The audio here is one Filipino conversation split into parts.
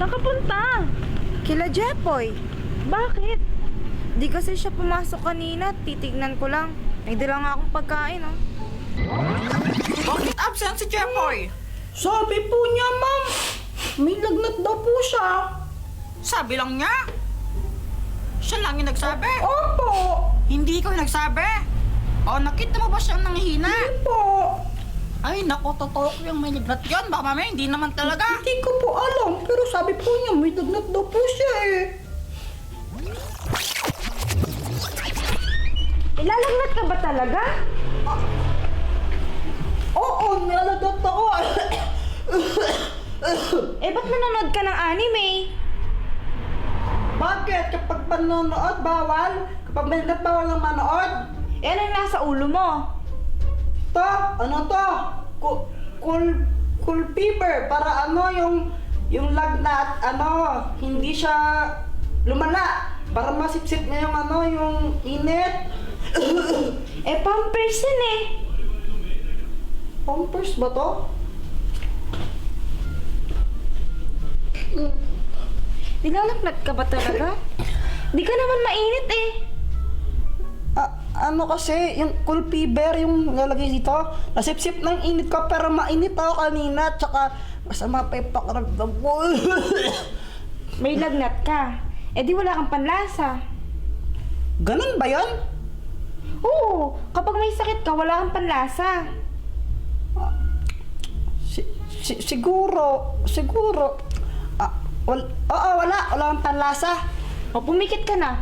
Saan ka punta? Kila Jepoy. Bakit? Di kasi siya pumasok kanina. Titignan ko lang. May dala nga akong pagkain, oh. Bakit absent si Jepoy? Sabi po niya, ma'am, may lagnat daw po siya. Sabi lang niya. Siya lang yung nagsabi. Opo. Hindi ikaw yung nagsabi. O, nakita mo ba siyang nanghihina? Po. Ay, naku, totoo ko yung may lagnat yun. Baka mamaya, hindi naman talaga. Hindi ko po alam, pero sabi po niya, may lagnat daw po siya eh. Ilalagnat ka ba talaga? Oo, nilalagnat ako. Eh, ba't nanonood ka ng anime? Bakit? Kapag panonood, bawal? Kapag may lagnat, bawal ng manood? Eh, ano yung nasa ulo mo? To, ano to? Cool fever. Para ano, yung lagnat, ano, hindi siya lumala. Para masipsip na yung ano, yung init. Eh, pampers yun eh. Pampers ba to? Nilalagnat ka ba talaga? Di ka naman mainit eh. Ano kasi, yung cool fever, yung nalagay dito, nasipsip ng init ko, pero mainit ako kanina, tsaka masama pa yung pakiramdam ko. May lagnat ka. Eh, di wala kang panlasa. Ganun ba yan? Oo, kapag may sakit ka, wala kang panlasa. Siguro. Wala akong panlasa. O, pumikit ka na.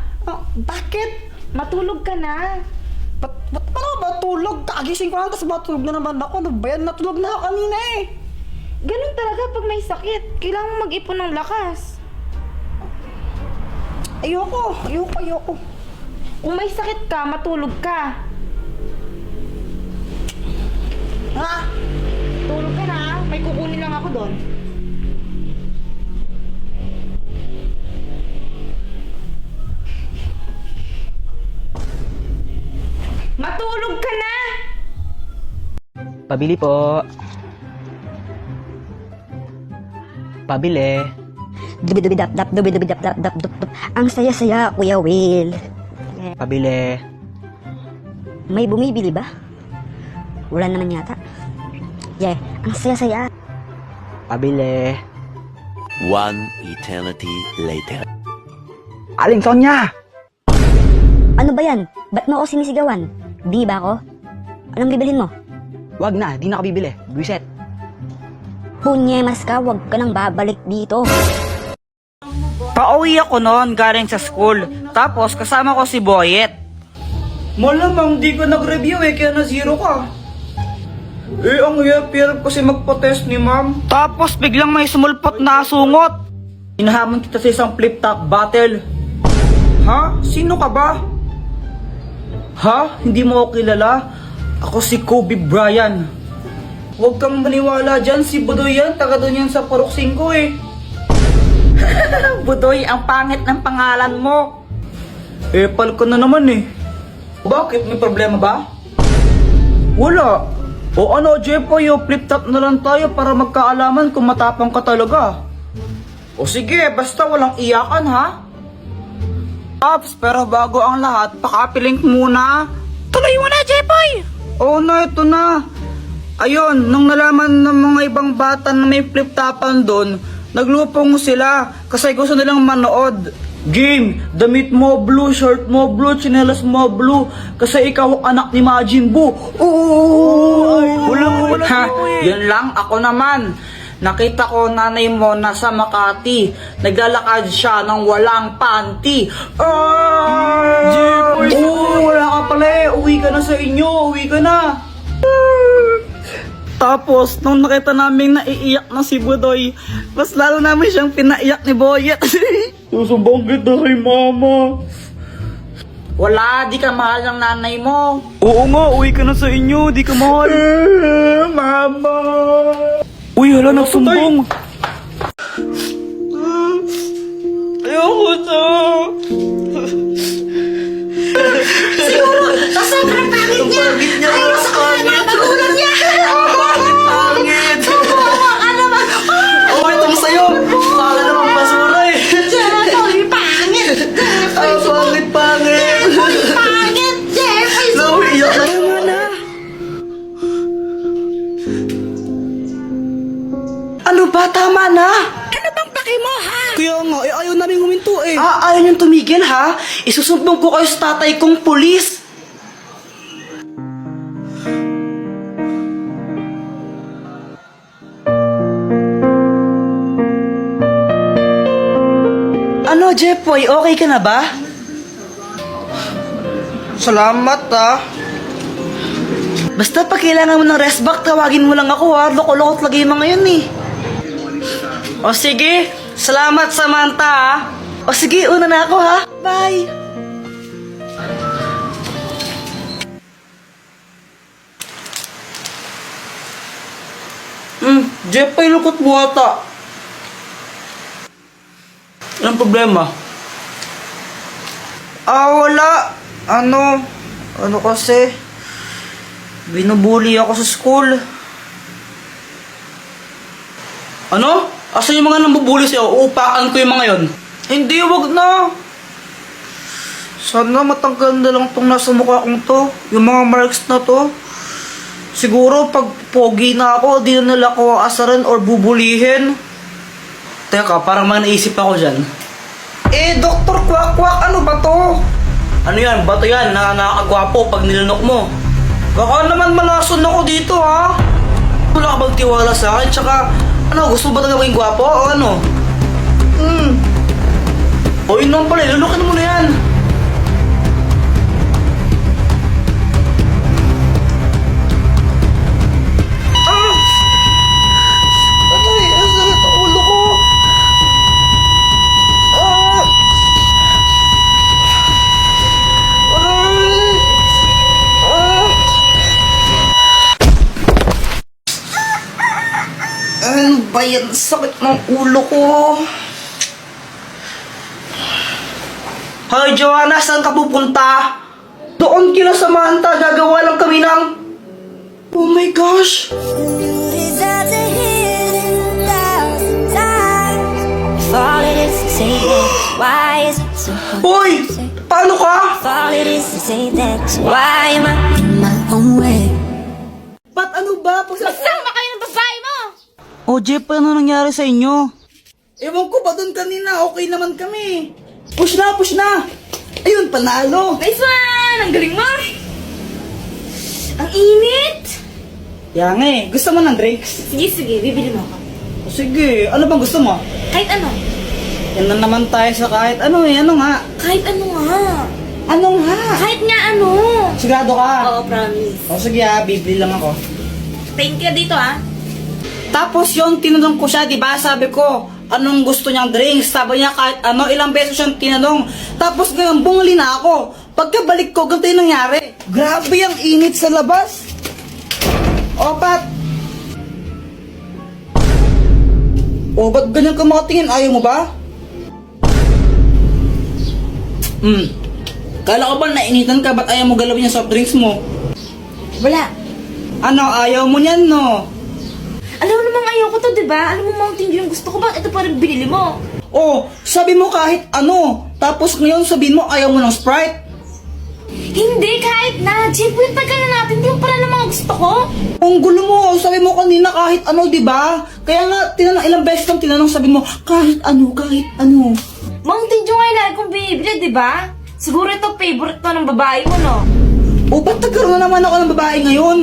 Bakit? Matulog ka na. Ba't pa ako matulog? Kagising ko lang, tapos matulog na naman ako. Ano ba yan? Natulog na ako kanina eh. Ganun talaga pag may sakit. Kailangan mo mag-ipon ng lakas. Ayoko. Kung may sakit ka, matulog ka. Ha? Tulog ka na. May kukunin lang ako doon. Matulog ka na! Pabili po. Pabili. Dubidubidap-dap. Ang saya-saya, Kuya Will. Pabili. May bumibili ba? Wala naman yata. Yeah, ang saya-saya. Pabili. One eternity later. Aling Sonya! Ano ba yan? Ba't mo ako sinisigawan? Di ba ako? Anong bibilin mo? Wag na, di na ako bibili. Buiset. Punyemas ka, wag ka nang babalik dito. Pauwi ako noon galing sa school. Tapos kasama ko si Boyet. Malamang di ka nag-review eh, kaya na-zero ka. Eh, ang hirap kasi magpa-test ni ma'am. Tapos biglang may sumulpot na asungot. Hinahamon kita sa isang flip-top battle. Ha? Sino ka ba? Ha? Hindi mo ako kilala? Ako si Kobe Bryant. Huwag kang maniwala dyan, si Budoy yan, taga doon yan sa Purok 5 eh. Budoy, ang pangit ng pangalan mo. Pal ko na naman eh. Bakit? May problema ba? Wala. O ano, Jepoy, flip-top na lang tayo para magkaalaman kung matapang ka talaga. O sige, basta walang iyakan ha. Ops, pero bago ang lahat, pakapilink muna. Tuloy mo na, Jepoy! Oo na, ito na. Ayun, nung nalaman ng mga ibang bata na may flip-topan doon, naglupong sila kasi gusto nilang manood. Game, damit mo blue, shirt mo blue, tsinelas mo blue, kasi ikaw ang anak ni Majin Buu. Wala Ha, eh. yun lang, ako naman. Nakita ko nanay mo nasa Makati. Naglalakad siya ng walang panty. Wala ka pala eh. Uwi ka na sa inyo. Uwi ka na. Tapos, nung nakita namin naiiyak na si Budoy, mas lalo namin siyang pinaiyak ni Boyet. Susubong kita kay mama. Wala, di ka mahal ng nanay mo. Oo nga, uwi ka na sa inyo, di ka mahal. Mama. Uy, hala, nagsumbong. Ayoko to. Siguro, sobrang pangit niya. Ayaw sa kanya ng mga magulang niya. Pangit. Kawawa ka naman. Okay, ito sa'yo. Sala naman tama na! Ano bang paki mo, ha? Kaya nga, ayaw namin huminto eh. Ayaw niyong tumigil ha? Isusumbong ko kayo sa tatay kong pulis. Ano, Jepoy? Okay ka na ba? Salamat ah. Basta pag kailangan mo ng rest back, tawagin mo lang ako ha. Loko-loko talaga yung mga yun eh. O sige, salamat Samantha ha. O sige, una na ako ha. Bye. Jepoy, lukot mo ata. Anong problema? Wala. Ano kasi? Binubuli ako sa school. Ano? Asan yung mga nambubuli sa'yo? Uupakan ko yung mga yon. Hindi, wag na. Sana matanggal na lang tong nasa mukha kong to. Yung mga marks na to. Siguro pag pogi na ako, di na nila ako asaran or bubulihin. Teka, parang may naisip ako dyan. Dr. Kwak-Kwak, ano ba to? Ano yan? Bato yan na nakakagwapo pag nilunok mo. Baka naman malason ako dito ha. Wala ka bang tiwala sa akin? Tsaka, gusto mo ba talaga maging gwapo o ano? O yun naman pala, lunukin mo na yan. Ano ba yan? Sakit ng ulo ko. Hoy, Joanna, saan ka pupunta? Doon kila Samantha, gagawa lang kami ng... Oh my gosh! Hoy! Paano ka? Ba't ano ba? Sama kayo ng babae mo! Oh, Jeff, ano nangyari sa inyo? Ewan ko ba doon kanina? Okay naman kami. Push na, push na! Ayun, panalo! Nice one! Ang galing mo! Ang init! Yang gusto mo ng drinks? Sige, sige, bibili mo ako. O sige, ano bang gusto mo? Kahit ano. Yan na naman tayo sa kahit ano ano nga? Kahit ano nga. Ano nga? Kahit nga ano. Sigurado ka? Oo, promise. O sige bibili lang ako. Thank you dito Tapos yon tinanong ko siya, di ba? Sabi ko, anong gusto niyang drinks? Sabi niya kahit ano, ilang beses siyang tinanong. Tapos ngayon, bumali na ako. Pagkabalik ko, ganito yung nangyari. Grabe ang init sa labas. Opat. O, ba't ganyan ka makatingin? Ayaw mo ba? Kala ko ba nainitan ka? Ba't ayaw mo galawin yung soft drinks mo? Wala. Ano, ayaw mo niyan, no? Alam mo namang ayoko to, di ba? Alam mo, Mountain Dew yung gusto ko. Bakit ito pa rin binili mo? Oh, sabi mo kahit ano. Tapos ngayon sabihin mo ayaw mo ng Sprite. Hindi, kahit na. Jeff, yung tagal na natin. Hindi mo pala namang gusto ko. Ang gulo mo, sabi mo kanina kahit ano, di ba? Kaya nga, ilang beses kang tinanong, sabi mo, kahit ano, kahit ano. Mountain Dew nga yung lagi kong binibili, di ba? Siguro ito favorite to ng babae mo, no? O, ba't nagkaroon na naman ako ng babae ngayon?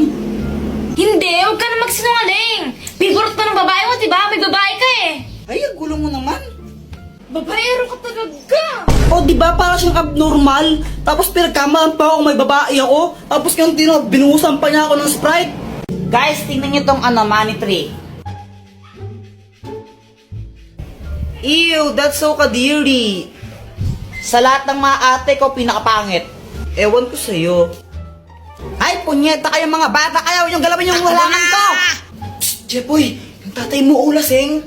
Hindi, huwag ka na magsinungaling. Favorite to ng babae mo, di ba? May babae ka eh. Ay, ang gulo mo naman. Babaero ka talaga. O, di ba para siyang abnormal? Tapos pinagkamalan pa ako may babae ako. Tapos ngayon binuhusan pa niya ako ng Sprite. Guys, tingnan niyo tong money tree. Ew, that's so kadiri. Sa lahat ng mga ate ko, pinakapangit. Ewan ko sa'yo. Ay, punyeta kayong mga bata kayo. Yung galawin yung halangan ko. Psst, Jepoy, yung tatay mo ulasing.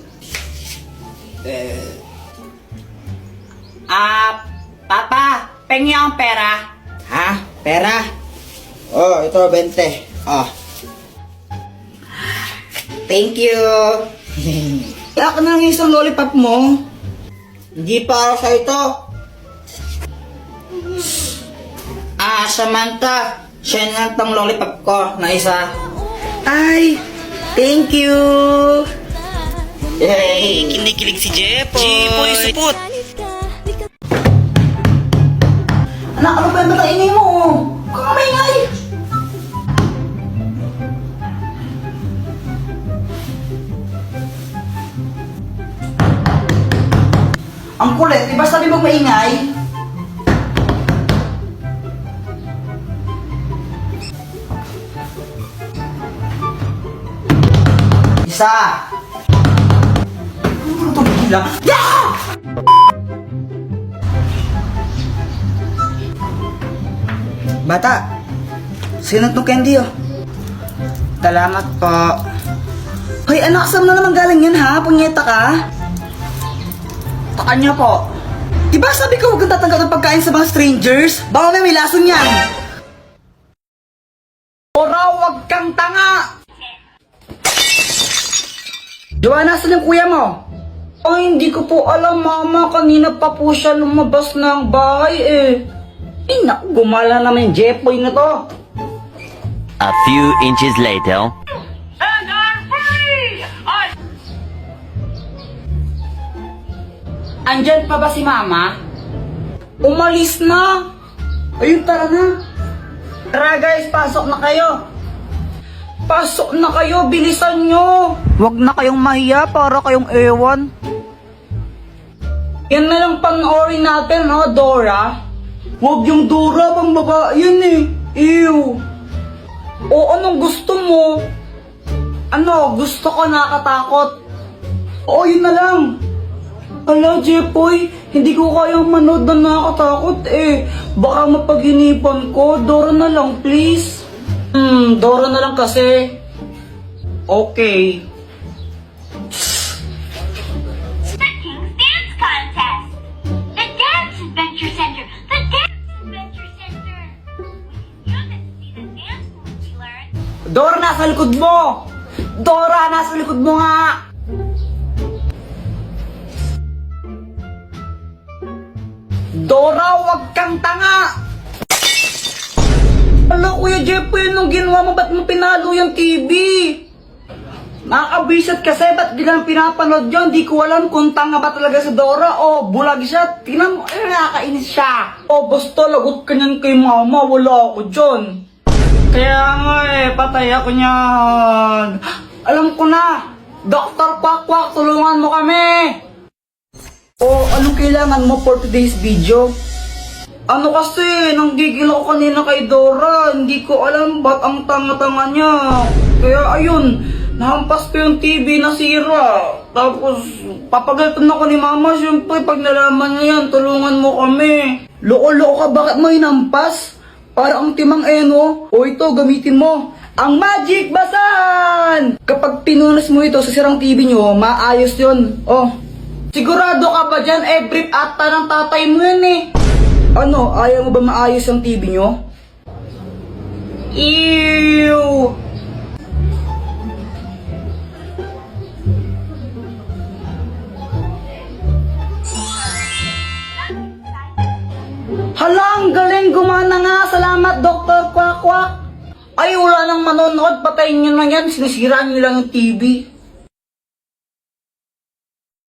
Papa, pengi ang pera. Ha? Pera? Oh, ito, 20. Oh. Thank you. Kaya ka na ng isang lollipop mo. Hindi para sa ito. Samantha, siya na tong lollipop ko na isa. Ay, thank you. Kinikilig si Jepoy. Jepoy, supot. Anak, ano ba yung mataingay mo? Huwag kang maingay. Ang kulit, di ba sabi mo maingay? Isa. Ano ito bigla? Yeah! Bata, sino itong candy oh? Salamat po. Hoy anak, saan na naman galing yan ha? Punyeta ka? Takan niya po. Diba sabi ko huwag kang tatanggap ng pagkain sa mga strangers? Baka may lason yan. Ora, huwag kang tanga! Joanna, saan yung kuya mo? Ay, hindi ko po alam, mama. Kanina pa po siya lumabas ng bahay eh. Eh, naku, gumala naman yung Jepoy na to. A few inches later. Andyan pa ba si mama? Umalis na. Ayun, tara na. Tara guys, pasok na kayo. Pasok na kayo, bilisan nyo. Huwag na kayong mahiya para kayong ewan. Yan na lang panoorin natin, no, Dora? Huwag yung Dora, pang babae yan eh. Ew. O anong gusto mo? Ano, gusto ko nakatakot. O yun na lang. Ala, Jepoy, hindi ko kayang manood na nakakatakot eh. Baka mapaghinipan ko. Dora na lang, please. Dora na lang kasi. Okay. The King's Dance Contest! The Dance Adventure Center! The Dance Adventure Center! You can see the dance moves we learned. Dora, nasa likod mo! Dora, nasa likod mo nga! Dora, wag kang tanga! Ala, Kuya Jepoy, anong ginawa mo? Ba't mo pinalo yung TV? Nakakabisat kasi, ba't di lang pinapanood yun? Di ko alam kung tanga ba talaga si Dora o bulag siya. Tingnan mo, nakakainis siya. O, basta lagot ka niyan kay mama, wala ako dyan. Kaya nga eh, patay ako niyan. Alam ko na, Dr. Quack, tulungan mo kami. O, anong kailangan mo for today's video? Ano kasi, nanggigil ako kanina kay Dora. Hindi ko alam ba't ang tanga-tanga niya. Kaya ayun, nahampas ko yung TV na sira. Tapos, papagalitan ako ni Mama. Siyempre, pag nalaman niya yan, tulungan mo kami. Loko-loko ka, bakit mo hinampas? Para ang timang eno. O ito, gamitin mo. Ang Magic Basan! Kapag pinunas mo ito sa sirang TV nyo, maayos yun. Oh, sigurado ka ba dyan? Brief ata ng tatay mo yan eh. Ano, ayaw mo ba maayos ang TV nyo? Ew! Hala, ang galing, gumana nga. Salamat, Dr. Quack. Ay, wala nang manonood. Patayin nyo na yan. Sinisiraan nyo lang yung TV.